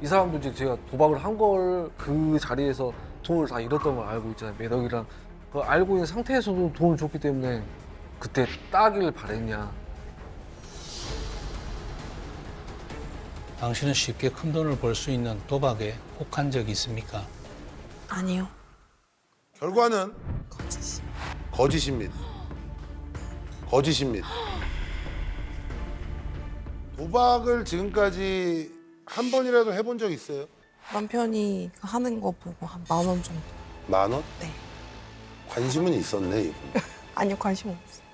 이 사람도 이제 제가 도박을 한 걸 그 자리에서 돈을 다 잃었던 걸 알고 있잖아요. 매덕이랑 그 알고 있는 상태에서도 돈을 줬기 때문에 그때 따길 바랬냐. 당신은 쉽게 큰 돈을 벌 수 있는 도박에 혹한 적이 있습니까? 아니요. 결과는 거짓이. 거짓입니다. 거짓입니다. 도박을 지금까지 한 번이라도 해본 적 있어요? 남편이 하는 거 보고 한 10,000원 정도. 10,000원? 네. 관심은 있었네, 이분. 아니요, 관심 없어요.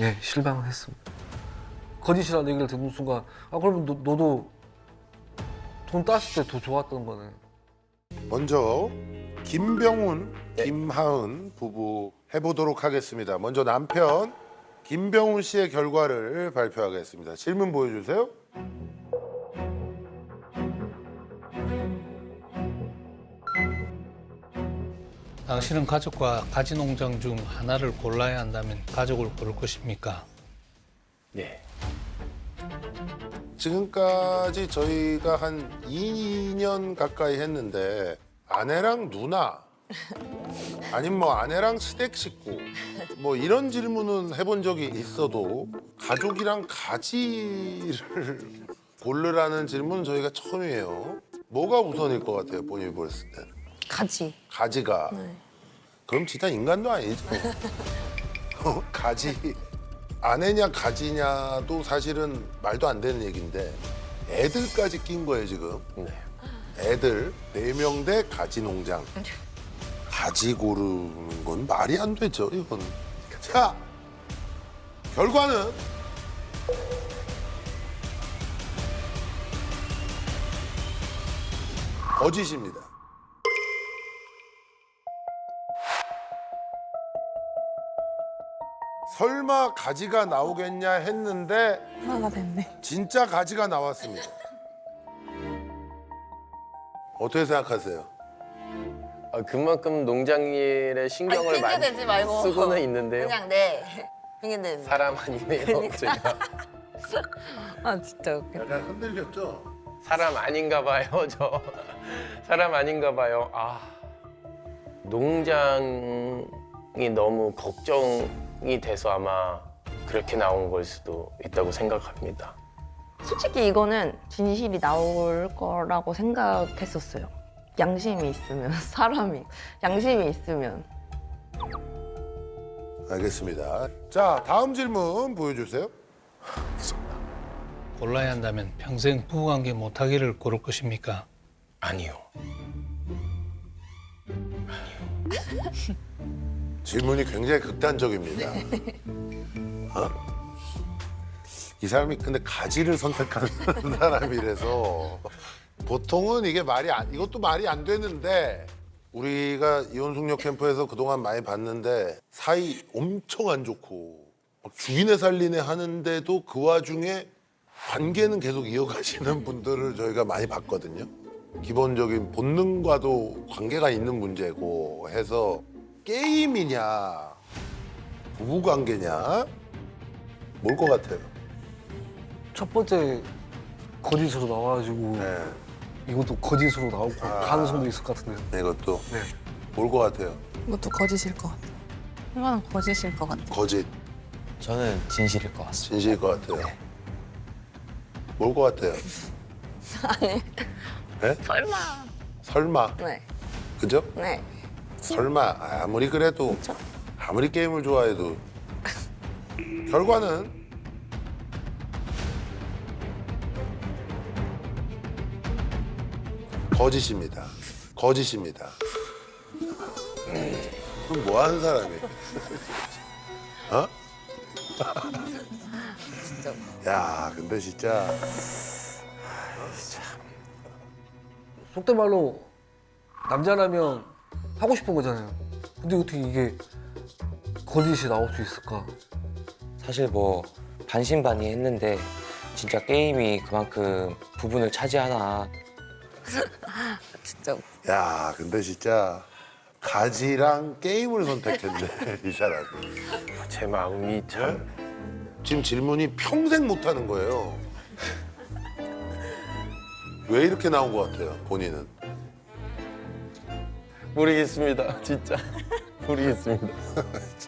예, 실망을 했습니다. 거짓이라는 얘기를 듣는 순간 아 그러면 너도 돈 땄을 때 더 좋았던 거네. 먼저 김병훈, 김하은 부부 해보도록 하겠습니다. 먼저 남편 김병훈 씨의 결과를 발표하겠습니다. 질문 보여주세요. 당신은 가족과 가지 농장 중 하나를 골라야 한다면 가족을 고를 것입니까? 네. 지금까지 저희가 한 2년 가까이 했는데 아내랑 누나 아니면 뭐 아내랑 시댁 식구 뭐 이런 질문은 해본 적이 있어도 가족이랑 가지를 고르라는 질문은 저희가 처음이에요. 뭐가 우선일 것 같아요, 본인이 보셨을 때는? 가지. 가지가. 네. 그럼 진짜 인간도 아니죠. 가지. 아내냐 가지냐도 사실은 말도 안 되는 얘기인데 애들까지 낀 거예요, 지금. 네. 애들 4명 대 가지 농장. 가지 고르는 건 말이 안 되죠, 이건. 자, 결과는 거짓입니다. 설마 가지가 나오겠냐 했는데 하나가 됐네. 진짜 가지가 나왔습니다. 어떻게 생각하세요? 그만큼 농장 일에 신경을 핑계 많이 대지 말고 쓰고는 있는데요. 그냥 네 핑계 대지. 사람 아니네요, 제가. 아 진짜 웃겨. 약간 흔들렸죠? 사람 아닌가 봐요, 저. 사람 아닌가 봐요. 아, 농장이 너무 걱정이 돼서 아마 그렇게 나온 걸 수도 있다고 생각합니다. 솔직히 이거는 진실이 나올 거라고 생각했었어요. 양심이 있으면 사람이 양심이 있으면. 알겠습니다. 자, 다음 질문 보여주세요. 골라야 한다면 평생 부부관계 못하기를 고를 것입니까? 아니요. 질문이 굉장히 극단적입니다. 어? 이 사람이 근데 가지를 선택하는 사람이라서 보통은 이게 이것도 말이 안 되는데 우리가 이혼숙녀 캠프에서 그동안 많이 봤는데 사이 엄청 안 좋고 막 죽이네 살리네 하는데도 그 와중에 관계는 계속 이어가시는 분들을 저희가 많이 봤거든요. 기본적인 본능과도 관계가 있는 문제고 해서 게임이냐 부부관계냐 뭘 것 같아요? 첫 번째 거짓으로 나와가지고 네, 이것도 거짓으로 나올 아. 가능성도 있을 것 같은데요. 이것도 네. 뭘 것 같아요? 이것도 거짓일 것 같아요. 이거는 거짓일 것 같아. 거짓, 저는 진실일 것 같습니다. 진실일 것 같아요. 뭘 것 같아요? 아니 네? 설마. 설마, 네. 그죠? 네. 설마 아무리 그래도 그쵸? 아무리 게임을 좋아해도 결과는 거짓입니다. 거짓입니다. 그럼 뭐 하는 사람이에요? 어? 야, 근데 진짜 속된 말로 남자라면 하고 싶은 거잖아요. 근데 어떻게 이게 거짓이 나올 수 있을까? 사실 뭐 반신반의했는데 진짜 게임이 그만큼 부분을 차지하나. 진짜 야, 근데 진짜 가지랑 게임을 선택했네, 이 사람이. 제 마음이 참. 지금 질문이 평생 못 하는 거예요. 왜 이렇게 나온 것 같아요, 본인은? 모르겠습니다. 진짜 모르겠습니다.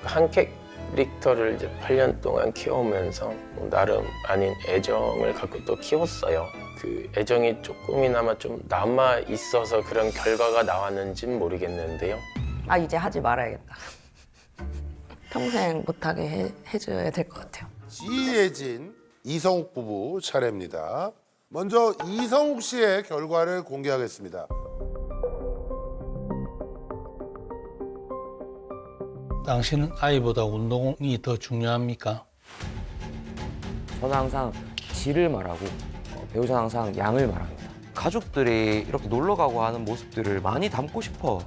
한 캐릭터를 이제 8년 동안 키워오면서 뭐 나름 아닌 애정을 갖고 또 키웠어요. 그 애정이 조금이나마 좀 남아 있어서 그런 결과가 나왔는지는 모르겠는데요. 아 이제 하지 말아야겠다. 평생 못하게 해줘야 될 것 같아요. 지혜진, 이성욱 부부 차례입니다. 먼저 이성욱 씨의 결과를 공개하겠습니다. 당신은 아이보다 운동이 더 중요합니까? 저는 항상 질을 말하고 배우자는 항상 양을 말합니다. 가족들이 이렇게 놀러 가고 하는 모습들을 많이 담고 싶어.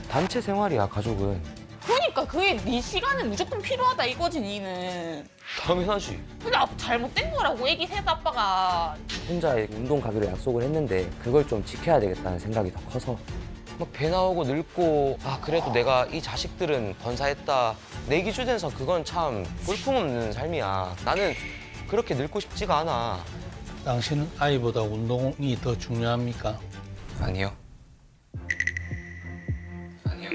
단체 생활이야, 가족은. 그러니까 그게 네 시간에 무조건 필요하다 이거지 니는. 당연하지. 근데 잘못된 거라고 애기 셋 아빠가. 혼자 운동 가기로 약속을 했는데 그걸 좀 지켜야 되겠다는 생각이 더 커서 막 배 나오고 늙고 그래도 내가 이 자식들은 건사했다. 내 기준에서 그건 참 볼품없는 삶이야. 나는 그렇게 늙고 싶지가 않아. 당신은 아이보다 운동이 더 중요합니까? 아니요. 아니요.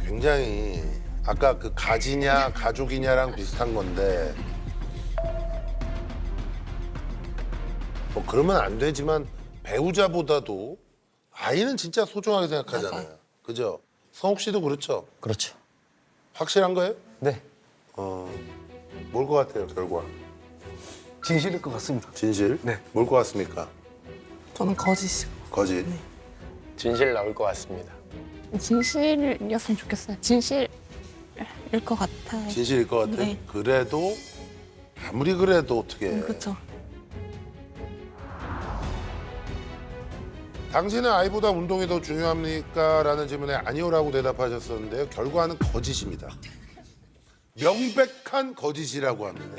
굉장히 아까 그 가지냐 가족이냐랑 비슷한 건데 뭐 그러면 안 되지만 배우자보다도 아이는 진짜 소중하게 생각하잖아요. 그죠? 성욱 씨도 그렇죠? 그렇죠. 확실한 거예요? 네. 뭘 것 같아요, 결과? 진실일 것 같습니다. 진실? 네. 뭘 것 같습니까? 저는 거짓이요. 거짓? 진실 나올 것 같습니다. 진실이었으면 좋겠어요. 진실일 것 같아요. 진실일 것 같아? 네. 그래도 아무리 그래도 어떻게 그렇죠. 당신은 아이보다 운동이 더 중요합니까? 라는 질문에 아니오라고 대답하셨었는데요. 결과는 거짓입니다. 명백한 거짓이라고 합니다.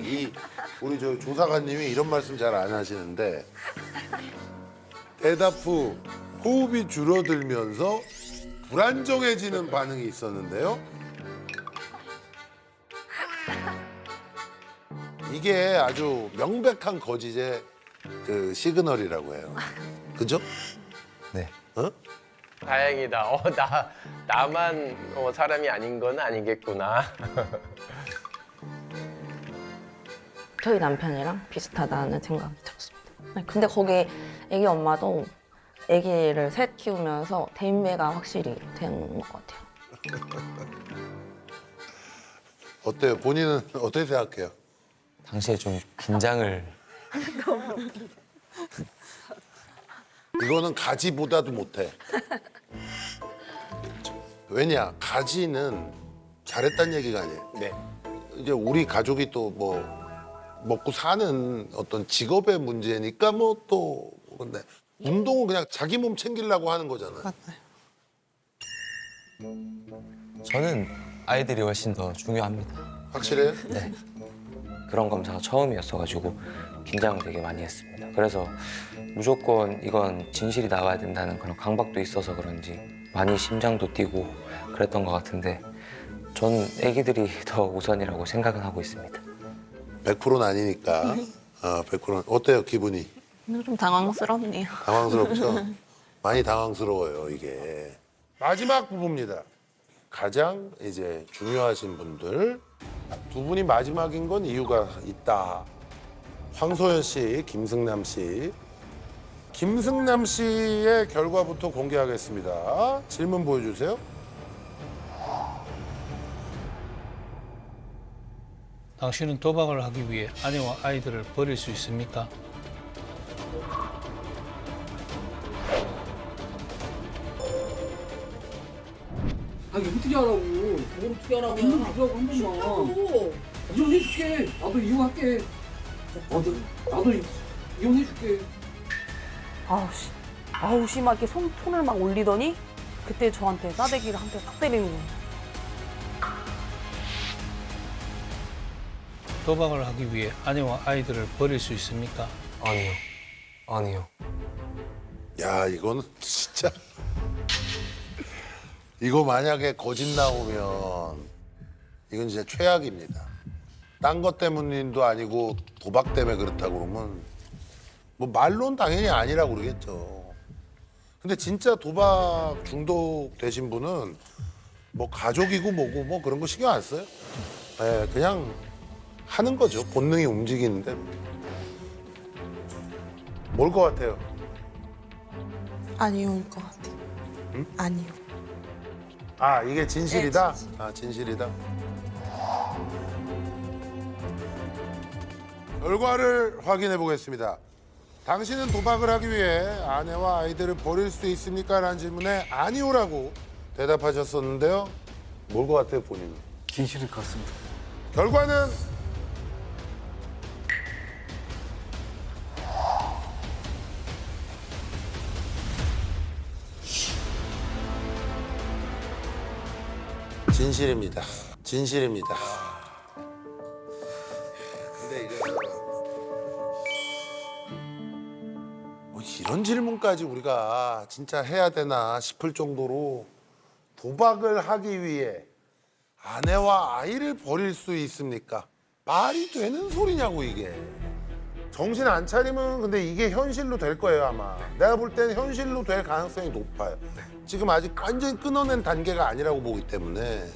우리 저 조사관님이 이런 말씀 잘 안 하시는데 대답 후 호흡이 줄어들면서 불안정해지는 반응이 있었는데요. 이게 아주 명백한 거짓의 그 시그널이라고 해요. 그죠? 네. 어? 다행이다. 나만 사람이 아닌 건 아니겠구나. 저희 남편이랑 비슷하다는 생각이 들었습니다. 네, 근데 거기 애기 엄마도 애기를 셋 키우면서 대인배가 확실히 된 것 같아요. 어때요? 본인은 어떻게 생각해요? 당시에 좀 긴장을 이거는 가지보다도 못해. 왜냐? 가지는 잘했다는 얘기가 아니에요. 네. 이제 우리 가족이 또 뭐 먹고 사는 어떤 직업의 문제니까 뭐 또 근데 운동은 그냥 자기 몸 챙기려고 하는 거잖아요. 맞아요. 저는 아이들이 훨씬 더 중요합니다. 확실해요? 네. 그런 검사가 처음이었어가지고 긴장을 되게 많이 했습니다. 그래서 무조건 이건 진실이 나와야 된다는 그런 강박도 있어서 그런지 많이 심장도 뛰고 그랬던 것 같은데 전 애기들이 더 우선이라고 생각은 하고 있습니다. 100%는 아니니까. 100%는 어때요, 기분이? 좀 당황스럽네요. 당황스럽죠? 많이 당황스러워요, 이게. 마지막 부부입니다. 가장 이제 중요하신 분들. 두 분이 마지막인 건 이유가 있다. 황소연 씨, 김승남 씨. 김승남 씨의 결과부터 공개하겠습니다. 질문 보여주세요. 당신은 도박을 하기 위해 아내와 아이들을 버릴 수 있습니까? 아니 어떻게 하라고? 뭘 어떻게 하라고? 이유 주라고 한 번만. 이혼해줄게. 나도 이혼할게. 나도 이혼해줄게. 아우 심하게 손을 막 올리더니 그때 저한테 싸대기를 한 대 딱 때리는 거예요. 도박을 하기 위해 아내와 아이들을 버릴 수 있습니까? 아니요. 아니요. 야, 이거는 진짜. 이거 만약에 거짓 나오면 이건 진짜 최악입니다. 딴 것 때문도 아니고 도박 때문에 그렇다고 그러면 뭐 말로는 당연히 아니라고 그러겠죠. 근데 진짜 도박 중독 되신 분은 뭐 가족이고 뭐고 뭐 그런 거 신경 안 써요. 네, 그냥 하는 거죠. 본능이 움직이는데. 뭘 것 같아요? 아니올 것 같아. 응? 아니요. 아, 이게 진실이다? 네, 진실. 아, 진실이다. 결과를 확인해 보겠습니다. 당신은 도박을 하기 위해 아내와 아이들을 버릴 수 있습니까? 라는 질문에 아니오라고 대답하셨었는데요. 뭘 것 같아요, 본인은? 진실일 것 같습니다. 결과는 진실입니다. 진실입니다. 근데 이거 뭐 이런 질문까지 우리가 진짜 해야 되나 싶을 정도로 도박을 하기 위해 아내와 아이를 버릴 수 있습니까? 말이 되는 소리냐고 이게. 정신 안 차리면 근데 이게 현실로 될 거예요 아마. 내가 볼 때는 현실로 될 가능성이 높아요. 지금 아직 완전히 끊어낸 단계가 아니라고 보기 때문에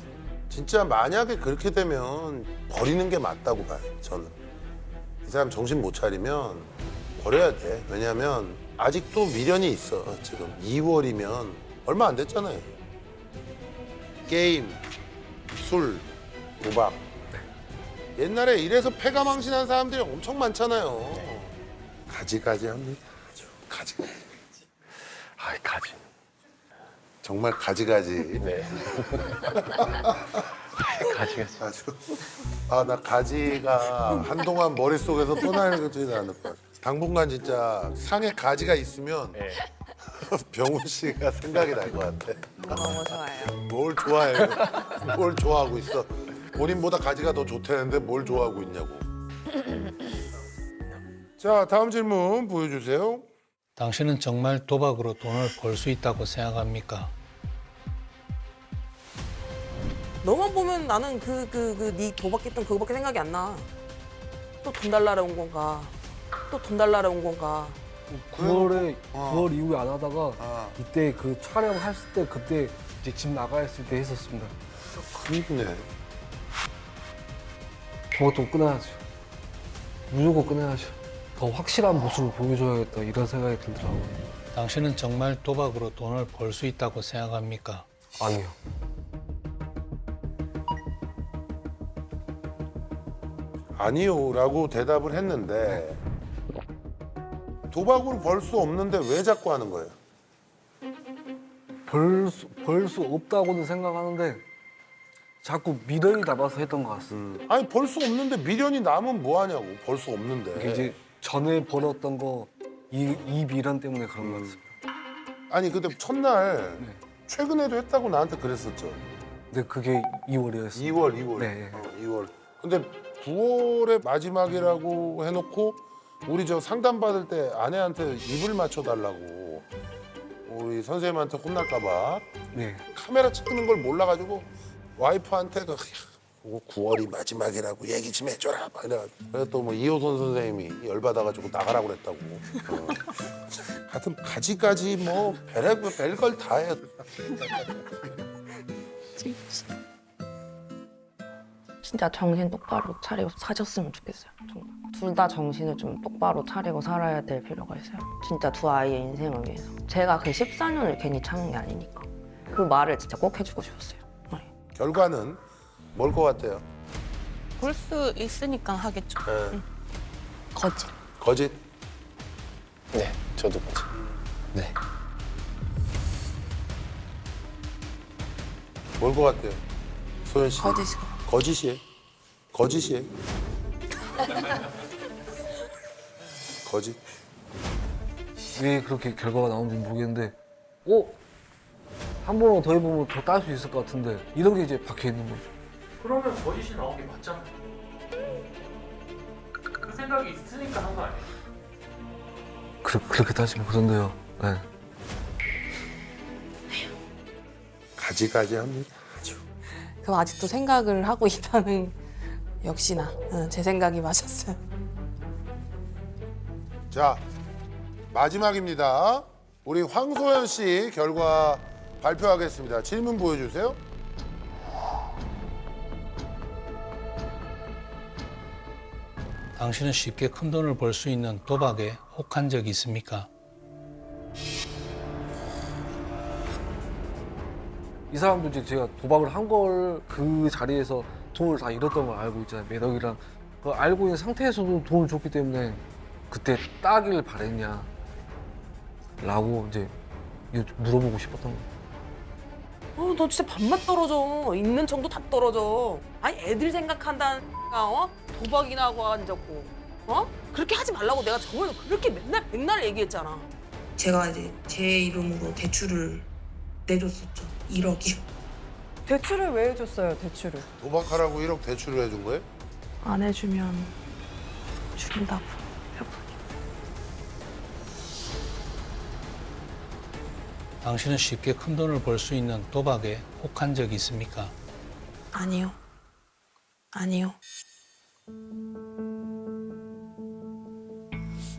진짜 만약에 그렇게 되면 버리는 게 맞다고 봐요 저는. 이 사람 정신 못 차리면 버려야 돼. 왜냐하면 아직도 미련이 있어. 지금 2월이면 얼마 안 됐잖아요. 게임, 술, 도박. 옛날에 이래서 패가 망신한 사람들이 엄청 많잖아요. 가지가지 합니다. 가지가지. 아, 가지. 정말 가지가지. 네. 가지가지. 아주. 아, 나 가지가 한동안 머릿속에서 떠나지는 않을 것 같아. 당분간 진짜 상에 가지가 있으면 네. 병훈 씨가 생각이 날 것 같아. 너무 좋아요. 뭘 좋아해요? 뭘 좋아하고 있어? 본인보다 가지가 더 좋다는데 뭘 좋아하고 있냐고. 자, 다음 질문 보여주세요. 당신은 정말 도박으로 돈을 벌 수 있다고 생각합니까? 너만 보면 나는 네 도박했던 그거밖에 생각이 안 나. 또 돈 달라고 온 건가? 또 돈 달라고 온 건가? 9월에 어. 9월 이후에 안 하다가 아, 이때 그 촬영했을 때 그때 이제 집 나가 있을 때 했었습니다. 그립네. 그것도 끊어야죠. 무조건 끊어야죠. 더 확실한 모습을 보여줘야겠다 이런 생각이 들더라고요. 당신은 정말 도박으로 돈을 벌 수 있다고 생각합니까? 아니요. 아니요라고 대답을 했는데 도박으로 벌 수 없는데 왜 자꾸 하는 거예요? 벌 수 없다고는 생각하는데 자꾸 미련이 남아서 했던 것 같습니다. 아니 벌 수 없는데 미련이 남으면 뭐 하냐고. 벌 수 없는데. 이게 이제 전에 벌었던 거 이 미련 때문에 그런 것 같습니다. 아니 근데 첫날 네. 최근에도 했다고 나한테 그랬었죠. 근데 그게 2월이었습니다. 2월. 네. 2월. 근데 9월의 마지막이라고 해놓고 우리 저 상담 받을 때 아내한테 입을 맞춰달라고 우리 선생님한테 혼날까봐 네. 카메라 찍는 걸 몰라가지고 와이프한테 9월이 마지막이라고 얘기 좀 해줘라 막 이래가지고 그래서 또 뭐 이호선 선생님이 열받아가지고 나가라고 그랬다고. 하여튼 가지가지 뭐 별걸 다 해요. 진짜 정신 똑바로 차리고 사셨으면 좋겠어요. 둘 다 정신을 좀 똑바로 차리고 살아야 될 필요가 있어요. 진짜 두 아이의 인생을 위해서. 제가 그 14년을 괜히 참은 게 아니니까. 그 말을 진짜 꼭 해주고 싶었어요. 네. 결과는 뭘 것 같아요? 볼 수 있으니까 하겠죠. 네. 거짓. 거짓? 네, 저도 거짓. 네. 뭘 것 같아요? 소연 씨? 거짓이고. 거짓이에요? 거짓이에요? 거짓? 왜 그렇게 결과가 나오는지 모르겠는데 한 번만 더 해보면 더 딸 수 있을 것 같은데 이런 게 이제 박혀 있는 거죠. 그러면 거짓이 나온 게 맞잖아. 그 생각이 있으니까 한 거 아니야? 그렇게 따지면 그런데요. 네. 가지가지 합니다. 그럼 아직도 생각을 하고 있다는 역시나 제 생각이 맞았어요. 자, 마지막입니다. 우리 황소연 씨 결과 발표하겠습니다. 질문 보여주세요. 당신은 쉽게 큰 돈을 벌 수 있는 도박에 혹한 적이 있습니까? 이 사람도 이제 제가 도박을 한 걸 그 자리에서 돈을 다 잃었던 걸 알고 있잖아요. 매덕이랑 그 알고 있는 상태에서도 돈을 줬기 때문에 그때 따길 바랬냐 라고 이제 물어보고 싶었던 거예요. 너 진짜 밥맛 떨어져. 있는 정도 다 떨어져. 아니 애들 생각한다는 도박이나 하고 앉았고 그렇게 하지 말라고 내가 저번에 그렇게 맨날 백날 얘기했잖아. 제가 이제 제 이름으로 대출을 내줬었죠. 1억이요. 대출을 왜 해줬어요, 대출을? 도박하라고 1억 대출을 해준 거예요? 안 해주면 죽인다고. 당신은 쉽게 큰 돈을 벌 수 있는 도박에 혹한 적이 있습니까? 아니요. 아니요.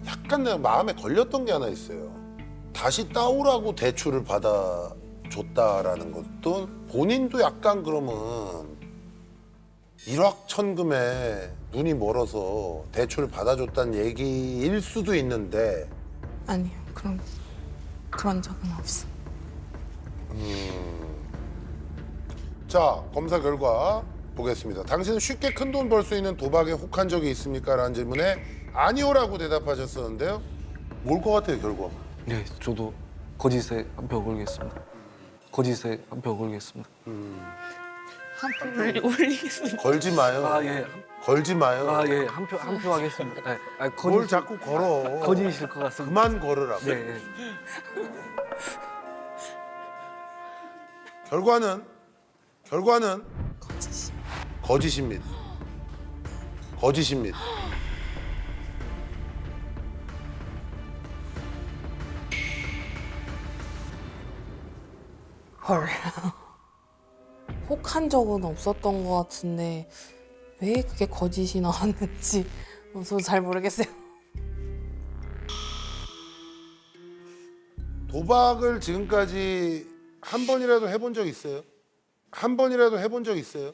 약간 내가 마음에 걸렸던 게 하나 있어요. 다시 따오라고 대출을 받아줬다라는 것도 본인도 약간 그러면 일확천금에 눈이 멀어서 대출을 받아줬다는 얘기일 수도 있는데 아니요. 그런 적은 없어. 자, 검사 결과 보겠습니다. 당신은 쉽게 큰 돈 벌 수 있는 도박에 혹한 적이 있습니까? 라는 질문에 아니오라고 대답하셨었는데요. 뭘 것 같아요, 결과? 네, 저도 거짓에 한 표 걸겠습니다. 거짓에 한 표 걸겠습니다. 올리겠습니다. 걸지 마요. 아, 예. 걸지 마요. 아, 예. 한 표 하겠습니다. 네. 아, 뭘 자꾸 걸어. 거짓일 것 같습니다. 그만 걸으라고. 네, 네. 결과는 거짓이. 거짓입니다. 헐. 혹한 적은 없었던 것 같은데 왜 그게 거짓이 나왔는지 저도 잘 모르겠어요. 도박을 지금까지 한 번이라도 해본 적 있어요? 한 번이라도 해본 적 있어요?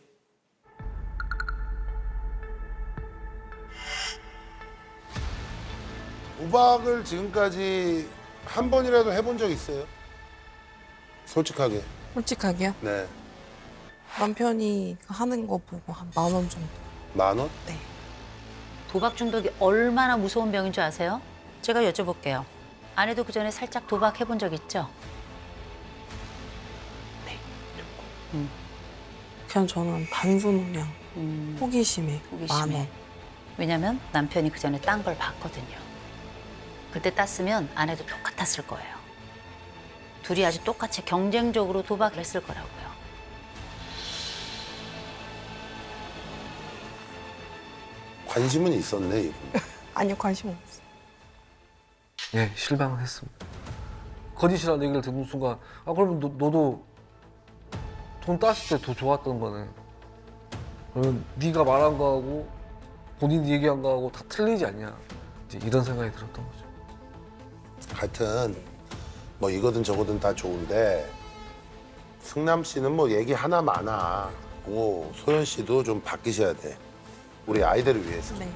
도박을 지금까지 한 번이라도 해본 적 있어요? 솔직하게. 솔직하게요? 네. 남편이 하는 거 보고 한 10,000원 정도. 10,000원? 네. 도박 중독이 얼마나 무서운 병인 줄 아세요? 제가 여쭤볼게요. 아내도 그 전에 살짝 도박해본 적 있죠? 그냥 저는 단순 그냥 호기심에 호기심에. 10,000원. 왜냐면 남편이 그 전에 딴 걸 봤거든요. 그때 땄으면 아내도 똑같았을 거예요. 둘이 아주 똑같이 경쟁적으로 도박을 했을 거라고요. 관심은 있었네, 이분. 아니요, 관심 없어요. 예, 실망을 했습니다. 거짓이라는 얘기를 듣는 순간 아 그러면 너도 돈 땄을 때 더 좋았던 거네. 그러면 네가 말한 거하고 본인이 얘기한 거하고 다 틀리지 않냐. 이제 이런 생각이 들었던 거죠. 하여튼 뭐 이거든 저거든 다 좋은데 승남 씨는 뭐 얘기 하나 많아. 소연 씨도 좀 바뀌셔야 돼. 우리 아이들을 위해서. 네.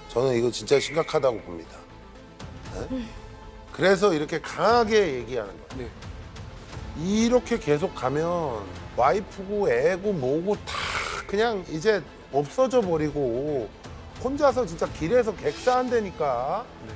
저는 이거 진짜 심각하다고 봅니다. 네? 그래서 이렇게 강하게 얘기하는 거예요. 네. 이렇게 계속 가면 와이프고 애고 뭐고 다 그냥 이제 없어져 버리고 혼자서 진짜 길에서 객사한다니까. 네.